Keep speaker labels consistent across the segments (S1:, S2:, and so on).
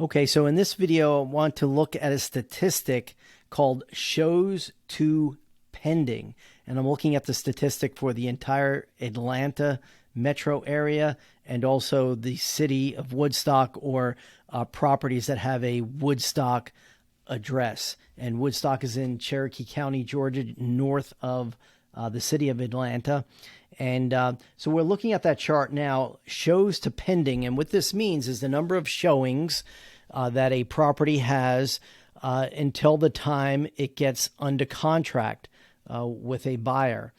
S1: Okay, so in this video, I want to look at a statistic called shows to pending. And I'm looking at the statistic for the entire Atlanta metro area and also the city of Woodstock, or properties that have a Woodstock address. And Woodstock is in Cherokee County, Georgia, north of the city of Atlanta. And so we're looking at that chart now, shows to pending. And what this means is the number of showings that a property has until the time it gets under contract with a buyer.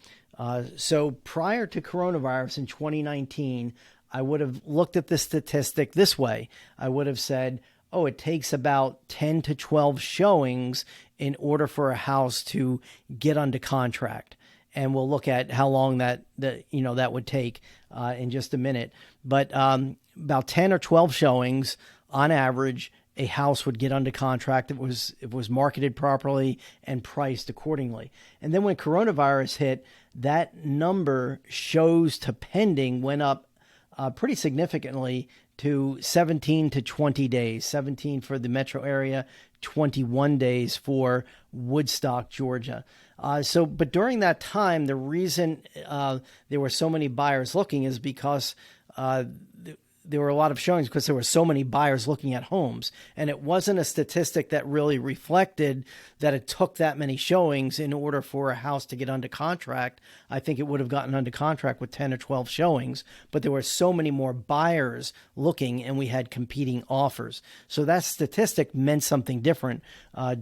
S1: So prior to coronavirus in 2019, I would have looked at the statistic this way. I would have said, oh, it takes about 10 to 12 showings in order for a house to get under contract. And we'll look at how long that would take in just a minute. But about 10 or 12 showings on average, a house would get under contract. It was marketed properly and priced accordingly. And then when coronavirus hit, that number, shows to pending, went up pretty significantly to 17 to 20 days. 17 for the metro area, 21 days for Woodstock, Georgia. But during that time, the reason there were so many buyers looking is because there were a lot of showings because there were so many buyers looking at homes. And it wasn't a statistic that really reflected that it took that many showings in order for a house to get under contract. I think it would have gotten under contract with 10 or 12 showings, but there were so many more buyers looking and we had competing offers. So that statistic meant something different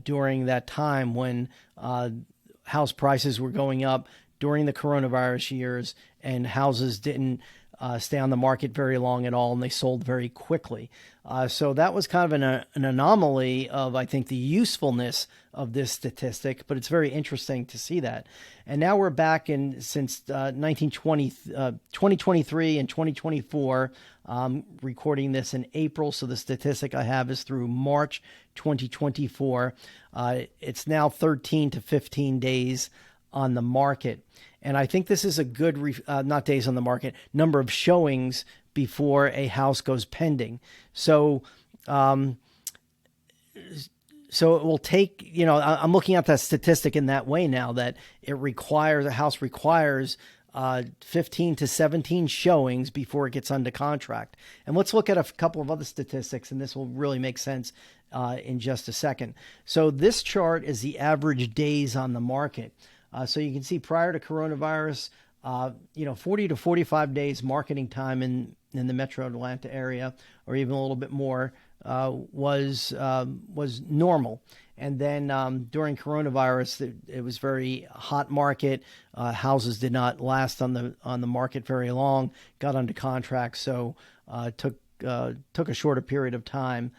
S1: during that time when house prices were going up during the coronavirus years and houses didn't stay on the market very long at all, and they sold very quickly. So that was kind of an anomaly of, I think, the usefulness of this statistic, but it's very interesting to see that. And now we're back since 2023 and 2024, recording this in April. So the statistic I have is through March 2024. It's now 13 to 15 days on the market. And I think this is a good, not days on the market, number of showings before a house goes pending. So it will take, I'm looking at that statistic in that way now, that a house requires 15 to 17 showings before it gets under contract. And let's look at a couple of other statistics, and this will really make sense in just a second. So this chart is the average days on the market. So you can see prior to coronavirus, 40 to 45 days marketing time in the metro Atlanta area, or even a little bit more, was normal. And then during coronavirus, it was very hot market. Houses did not last on the market very long, got under contract, so took a shorter period of time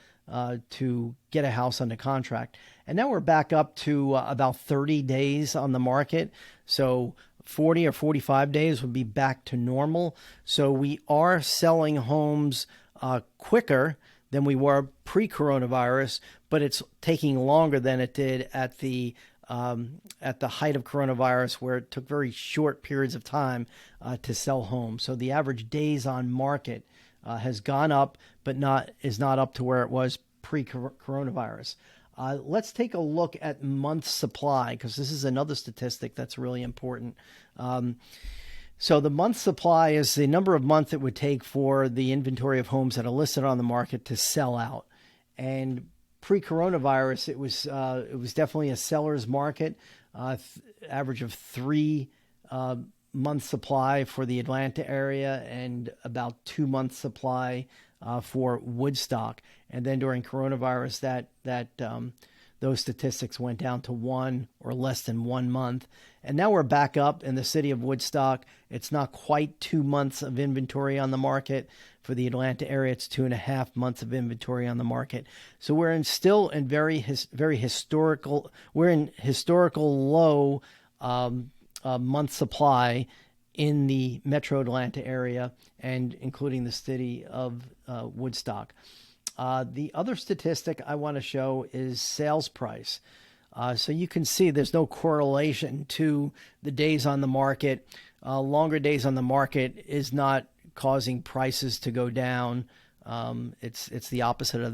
S1: to get a house under contract. And now we're back up to about 30 days on the market. So 40 or 45 days would be back to normal. So we are selling homes quicker than we were pre-coronavirus, but it's taking longer than it did at the height of coronavirus, where it took very short periods of time to sell homes. So the average days on market has gone up, but is not up to where it was pre-coronavirus. Let's take a look at month supply, because this is another statistic that's really important. So the month supply is the number of months it would take for the inventory of homes that are listed on the market to sell out. And pre-coronavirus, it was definitely a seller's market, average of 3 month supply for the Atlanta area and about 2 month supply for Woodstock. And then during coronavirus, those statistics went down to 1 or less than 1 month. And now we're back up in the city of Woodstock. It's not quite 2 months of inventory on the market. For the Atlanta area, it's 2.5 months of inventory on the market. So we're still in very historical. We're in historical low month supply in the metro Atlanta area, and including the city of Woodstock. The other statistic I want to show is sales price. So you can see there's no correlation to the days on the market. Longer days on the market is not causing prices to go down. It's the opposite of that.